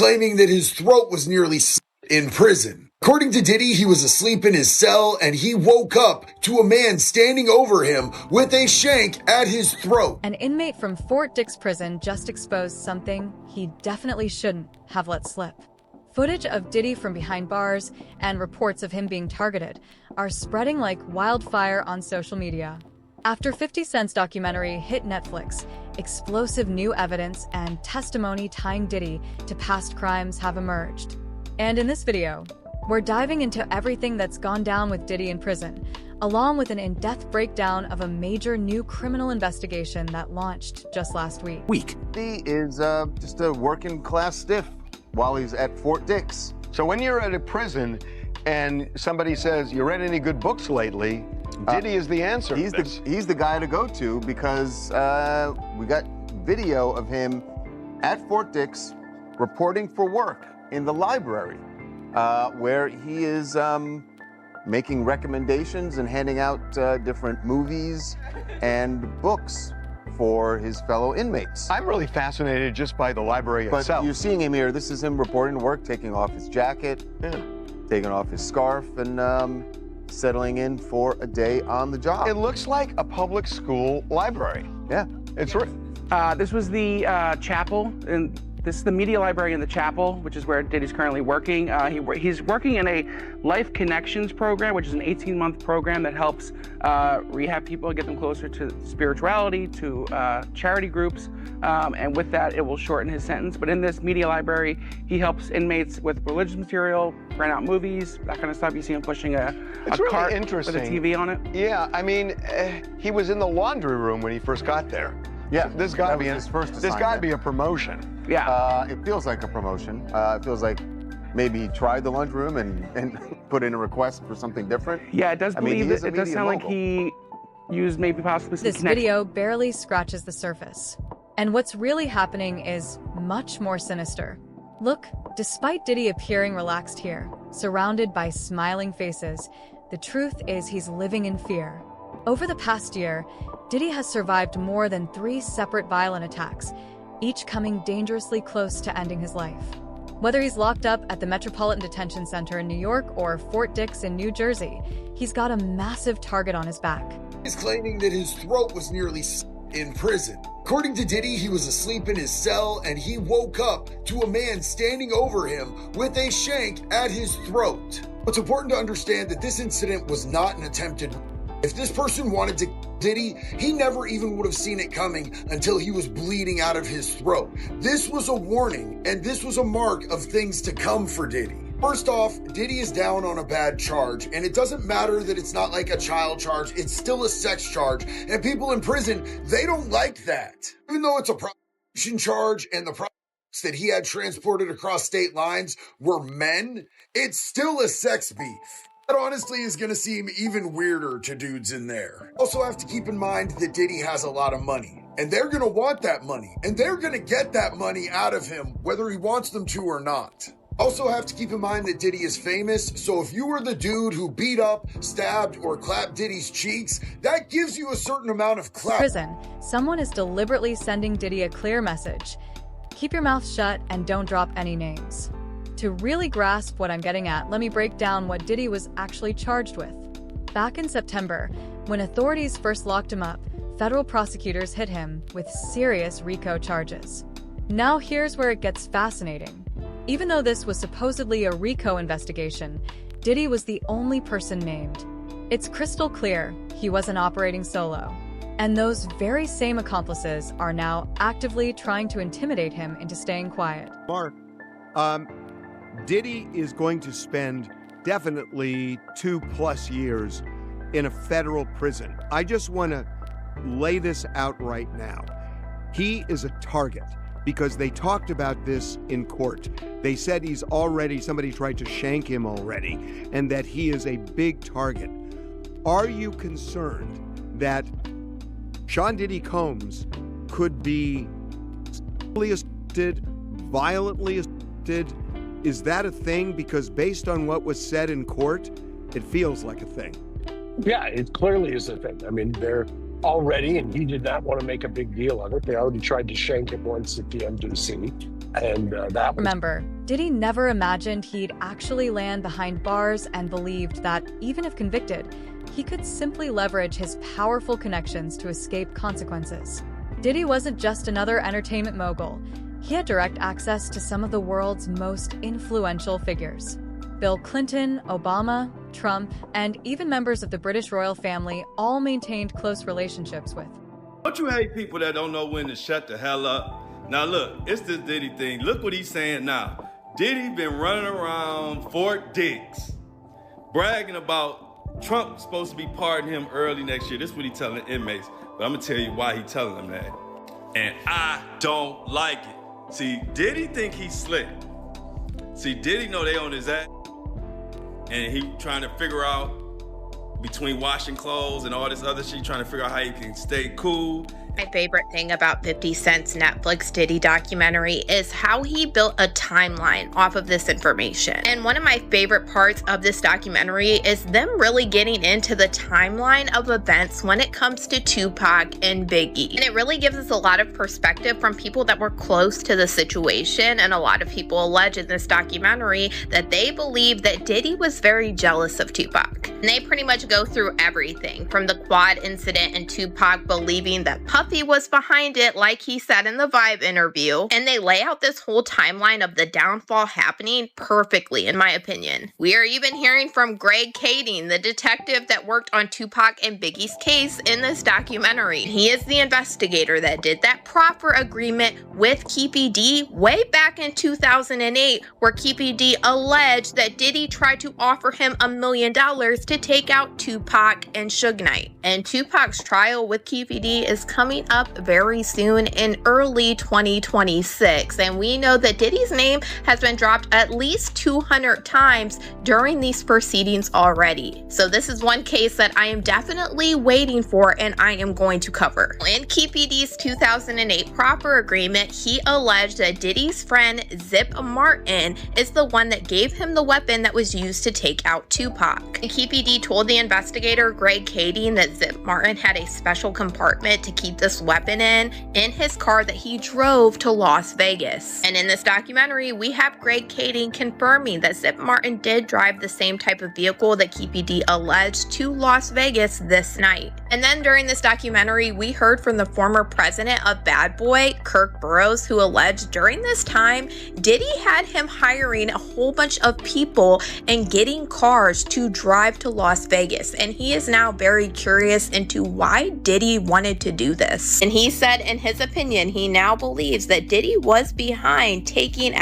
claiming that his throat was nearly in prison. According to Diddy, he was asleep in his cell and he woke up to a man standing over him with a shank at his throat. An inmate from Fort Dix prison just exposed something he definitely shouldn't have let slip. Footage of Diddy from behind bars and reports of him being targeted are spreading like wildfire on social media. After 50 Cent's documentary hit Netflix, explosive new evidence and testimony tying Diddy to past crimes have emerged. And in this video, we're diving into everything that's gone down with Diddy in prison, along with an in-depth breakdown of a major new criminal investigation that launched just last week. He is just a working class stiff while he's at Fort Dix. So when you're at a prison and somebody says, you read any good books lately, Diddy is the answer. He's the guy to go to because we got video of him at Fort Dix reporting for work in the library, where he is making recommendations and handing out different movies and books for his fellow inmates. I'm really fascinated just by the library But itself. you're seeing him here. This is him reporting to work, taking off his jacket, taking off his scarf, and settling in for a day on the job. It looks like a public school library. Yeah. It's This was the chapel, and this is the media library in the chapel, which is where Diddy's currently working. He's working in a Life Connections program, which is an 18-month program that helps rehab people, get them closer to spirituality, to charity groups, and with that, it will shorten his sentence. But in this media library, he helps inmates with religious material, rent out movies, that kind of stuff. You see him pushing a really cart interesting. with a TV on it. Yeah, I mean, he was in the laundry room when he first got there. Yeah, So this got to be his first This got to assignment. be a promotion. Yeah. It feels like a promotion. It feels like maybe he tried the lunchroom and put in a request for something different. Yeah, it does I mean, believe he is a it does media sound like mogul. he used maybe possibly some This connections. video barely scratches the surface. And what's really happening is much more sinister. Look, despite Diddy appearing relaxed here, surrounded by smiling faces, the truth is he's living in fear. Over the past year, Diddy has survived more than 3 separate violent attacks, each coming dangerously close to ending his life. Whether he's locked up at the Metropolitan Detention Center in New York or Fort Dix in New Jersey, he's got a massive target on his back. He's claiming that his throat was nearly in prison. According to Diddy, he was asleep in his cell and he woke up to a man standing over him with a shank at his throat. It's important to understand that this incident was not an attempted. If this person wanted to Diddy, he never even would have seen it coming until he was bleeding out of his throat. This was a warning, and this was a mark of things to come for Diddy. First off, Diddy is down on a bad charge, and it doesn't matter that it's not like a child charge, it's still a sex charge, and people in prison, they don't like that. Even though it's a prostitution charge and the prostitutes that he had transported across state lines were men, it's still a sex beef. That honestly is going to seem even weirder to dudes in there. Also have to keep in mind that Diddy has a lot of money, and they're going to want that money, and they're going to get that money out of him whether he wants them to or not. Also have to keep in mind that Diddy is famous, so if you were the dude who beat up, stabbed, or clapped Diddy's cheeks, that gives you a certain amount of clout. Prison, someone is deliberately sending Diddy a clear message. Keep your mouth shut and don't drop any names. To really grasp what I'm getting at, let me break down what Diddy was actually charged with. Back in September, when authorities first locked him up, federal prosecutors hit him with serious RICO charges. Now here's where it gets fascinating. Even though this was supposedly a RICO investigation, Diddy was the only person named. It's crystal clear he wasn't operating solo. And those very same accomplices are now actively trying to intimidate him into staying quiet. Mark, Diddy is going to spend definitely 2+ years in a federal prison. I just want to lay this out right now. He is a target because they talked about this in court. They said somebody tried to shank him already, and that he is a big target. Are you concerned that Sean Diddy Combs could be assaulted, violently assaulted? Is that a thing? Because based on what was said in court, it feels like a thing. Yeah, it clearly is a thing. I mean, they're already, and he did not want to make a big deal of it. They already tried to shank him once at the MDC. And that was Remember, Diddy never imagined he'd actually land behind bars and believed that, even if convicted, he could simply leverage his powerful connections to escape consequences. Diddy wasn't just another entertainment mogul. He had direct access to some of the world's most influential figures. Bill Clinton, Obama, Trump, and even members of the British royal family all maintained close relationships with. Don't you hate people that don't know when to shut the hell up? Now look, it's this Diddy thing. Look what he's saying now. Diddy been running around Fort Dix, bragging about Trump supposed to be pardoning him early next year. This is what he's telling the inmates. But I'm gonna tell you why he's telling them that. And I don't like it. See, Diddy think he's slick. See, Diddy know they on his ass. And he trying to figure out between washing clothes and all this other shit, trying to figure out how he can stay cool. My favorite thing about 50 Cent's Netflix Diddy documentary is how he built a timeline off of this information. And one of my favorite parts of this documentary is them really getting into the timeline of events when it comes to Tupac and Biggie. And it really gives us a lot of perspective from people that were close to the situation. And a lot of people allege in this documentary that they believe that Diddy was very jealous of Tupac. And they pretty much go through everything from the quad incident and Tupac believing that Puffy was behind it, like he said in the Vibe interview. And they lay out this whole timeline of the downfall happening perfectly, in my opinion. We are even hearing from Greg Kading, the detective that worked on Tupac and Biggie's case in this documentary. He is the investigator that did that proffer agreement with Keefe D way back in 2008, where Keefe D alleged that Diddy tried to offer him $1 million to take out Tupac and Suge Knight. And Tupac's trial with Keefe D is coming up very soon in early 2026. And we know that Diddy's name has been dropped at least 200 times during these proceedings already. So this is one case that I am definitely waiting for and I am going to cover. In Keefe D's 2008 proffer agreement, he alleged that Diddy's friend Zip Martin is the one that gave him the weapon that was used to take out Tupac. And Keefe D told the investigator Greg Kading that Zip Martin had a special compartment to keep this weapon in his car that he drove to Las Vegas. And in this documentary, we have Greg Kading confirming that Zip Martin did drive the same type of vehicle that Keefe D alleged to Las Vegas this night. And then during this documentary, we heard from the former president of Bad Boy, Kirk Burroughs, who alleged during this time, Diddy had him hiring a whole bunch of people and getting cars to drive to Las Vegas. And he is now very curious into why Diddy wanted to do this. And he said in his opinion, he now believes that Diddy was behind taking